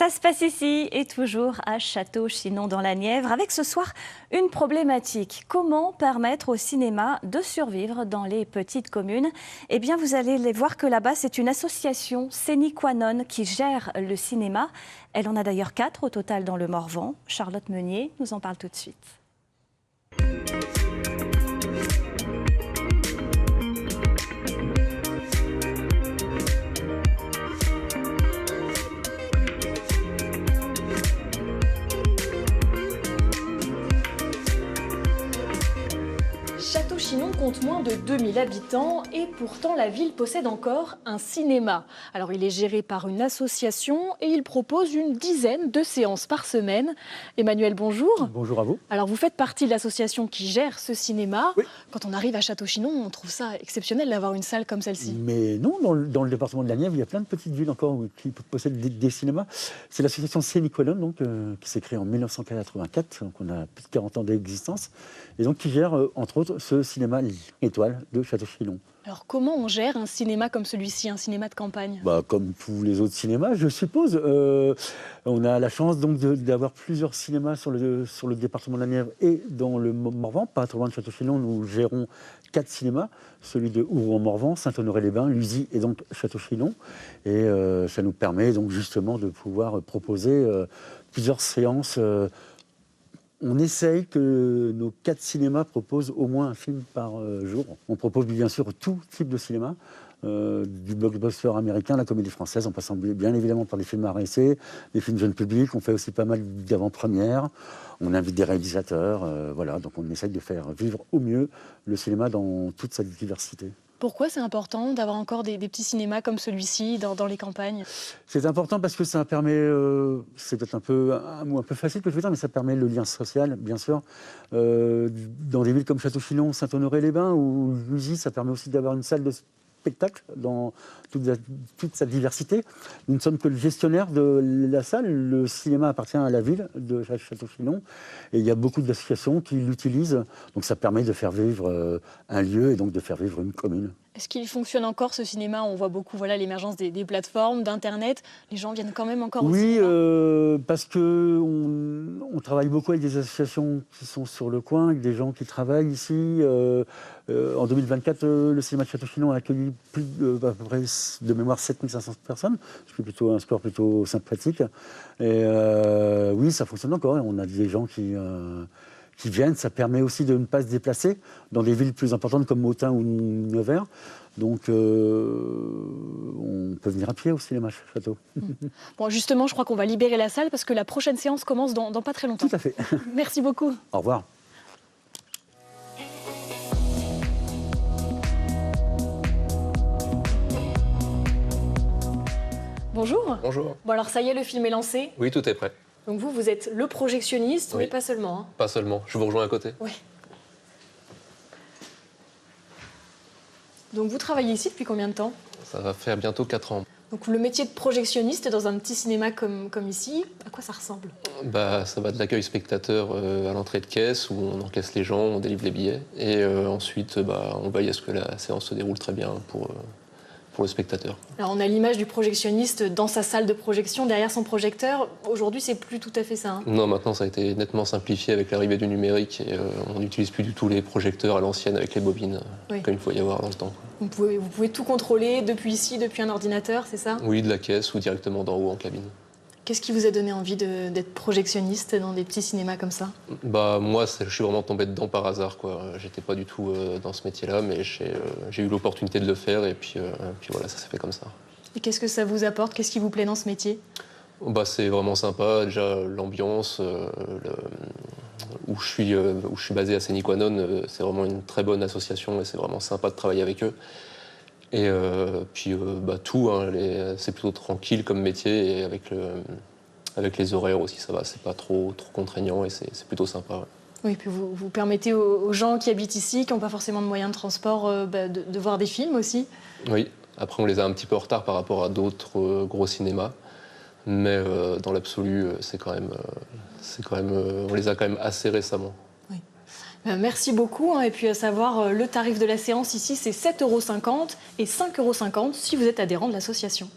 Ça se passe ici et toujours à Château-Chinon dans la Nièvre, avec ce soir une problématique. Comment permettre au cinéma de survivre dans les petites communes? Eh bien, vous allez voir que là-bas, c'est une association sine qua non qui gère le cinéma. Elle en a d'ailleurs 4 au total dans le Morvan. Charlotte Meunier nous en parle tout de suite. Château-Chinon compte moins de 2000 habitants et pourtant la ville possède encore un cinéma. Alors il est géré par une association et il propose une dizaine de séances par semaine. Emmanuel, bonjour. Bonjour à vous. Alors vous faites partie de l'association qui gère ce cinéma. Oui. Quand on arrive à Château-Chinon, on trouve ça exceptionnel d'avoir une salle comme celle-ci. Mais non, dans le département de la Nièvre, il y a plein de petites villes encore qui possèdent des cinémas. C'est l'association sine qua non, donc, qui s'est créée en 1984, donc on a plus de 40 ans d'existence, et donc qui gère, entre autres, ce cinéma étoile de Château-Chinon. Alors comment on gère un cinéma comme celui-ci, un cinéma de campagne? Comme tous les autres cinémas, je suppose. On a la chance donc d'avoir plusieurs cinémas sur le département de la Nièvre et dans le Morvan. Pas trop loin de Château-Chinon, nous gérons 4 cinémas. Celui de Ouroux-en-Morvan, Saint-Honoré-les-Bains, Luzy et donc Château-Chinon. Et ça nous permet donc justement de pouvoir proposer plusieurs séances. On essaye que nos 4 cinémas proposent au moins un film par jour. On propose bien sûr tout type de cinéma, du blockbuster américain, la comédie française, en passant bien évidemment par les films à essai, les films jeunes publics. On fait aussi pas mal d'avant-premières. On invite des réalisateurs. Voilà, donc on essaye de faire vivre au mieux le cinéma dans toute sa diversité. Pourquoi c'est important d'avoir encore des petits cinémas comme celui-ci dans les campagnes? C'est important parce que ça permet, c'est peut-être un mot un peu facile que je veux dire, mais ça permet le lien social, bien sûr. Dans des villes comme Château-Chinon, Saint-Honoré-les-Bains ou Luzy, ça permet aussi d'avoir une salle de spectacle dans toute sa diversité. Nous ne sommes que le gestionnaire de la salle. Le cinéma appartient à la ville de Château-Chinon et il y a beaucoup d'associations qui l'utilisent. Donc ça permet de faire vivre un lieu et donc de faire vivre une commune. Est-ce qu'il fonctionne encore ce cinéma? On voit beaucoup l'émergence des plateformes, d'Internet. Les gens viennent quand même encore au cinéma? Oui, parce qu'on travaille beaucoup avec des associations qui sont sur le coin, avec des gens qui travaillent ici. En 2024, le cinéma de Château-Chinon a accueilli plus à peu près de mémoire 7500 personnes, ce qui est plutôt un score plutôt sympathique. Et oui, ça fonctionne encore. On a des gens qui viennent. Ça permet aussi de ne pas se déplacer dans des villes plus importantes comme Autun ou Nevers. Donc, on peut venir à pied au cinéma Château. Bon, justement, je crois qu'on va libérer la salle parce que la prochaine séance commence dans pas très longtemps. Tout à fait. Merci beaucoup. Au revoir. Bonjour. Bonjour. Bon, alors ça y est, le film est lancé. Oui, tout est prêt. Donc vous êtes le projectionniste, Oui. mais pas seulement. Hein. Pas seulement, je vous rejoins à côté. Oui. Donc vous travaillez ici depuis combien de temps? Ça va faire bientôt 4 ans. Donc le métier de projectionniste dans un petit cinéma comme ici, à quoi ça ressemble? Ça va de l'accueil spectateur à l'entrée de caisse où on encaisse les gens, on délivre les billets. Et ensuite, on veille à ce que la séance se déroule très bien pour le spectateur. Alors on a l'image du projectionniste dans sa salle de projection, derrière son projecteur. Aujourd'hui, c'est plus tout à fait ça. Hein. Non, maintenant ça a été nettement simplifié avec l'arrivée du numérique et on n'utilise plus du tout les projecteurs à l'ancienne avec les bobines, comme il faut y avoir dans le temps. Vous pouvez tout contrôler depuis ici, depuis un ordinateur, c'est ça? Oui, de la caisse ou directement d'en haut en cabine. Qu'est-ce qui vous a donné envie d'être projectionniste dans des petits cinémas comme ça? Moi, je suis vraiment tombé dedans par hasard, quoi. J'étais pas du tout dans ce métier-là, mais j'ai eu l'opportunité de le faire et puis voilà, ça s'est fait comme ça. Et qu'est-ce que ça vous apporte? Qu'est-ce qui vous plaît dans ce métier? C'est vraiment sympa, déjà l'ambiance, où je suis basé à sine qua non, c'est vraiment une très bonne association et c'est vraiment sympa de travailler avec eux. Et tout, c'est plutôt tranquille comme métier et avec les horaires aussi, ça va, c'est pas trop contraignant et c'est plutôt sympa. Ouais. Oui, puis vous permettez aux gens qui habitent ici, qui n'ont pas forcément de moyens de transport, de voir des films aussi. Oui, après on les a un petit peu en retard par rapport à d'autres gros cinémas, mais dans l'absolu, on les a quand même assez récemment. Merci beaucoup. Et puis à savoir, le tarif de la séance ici, c'est 7,50 € et 5,50 € si vous êtes adhérent de l'association.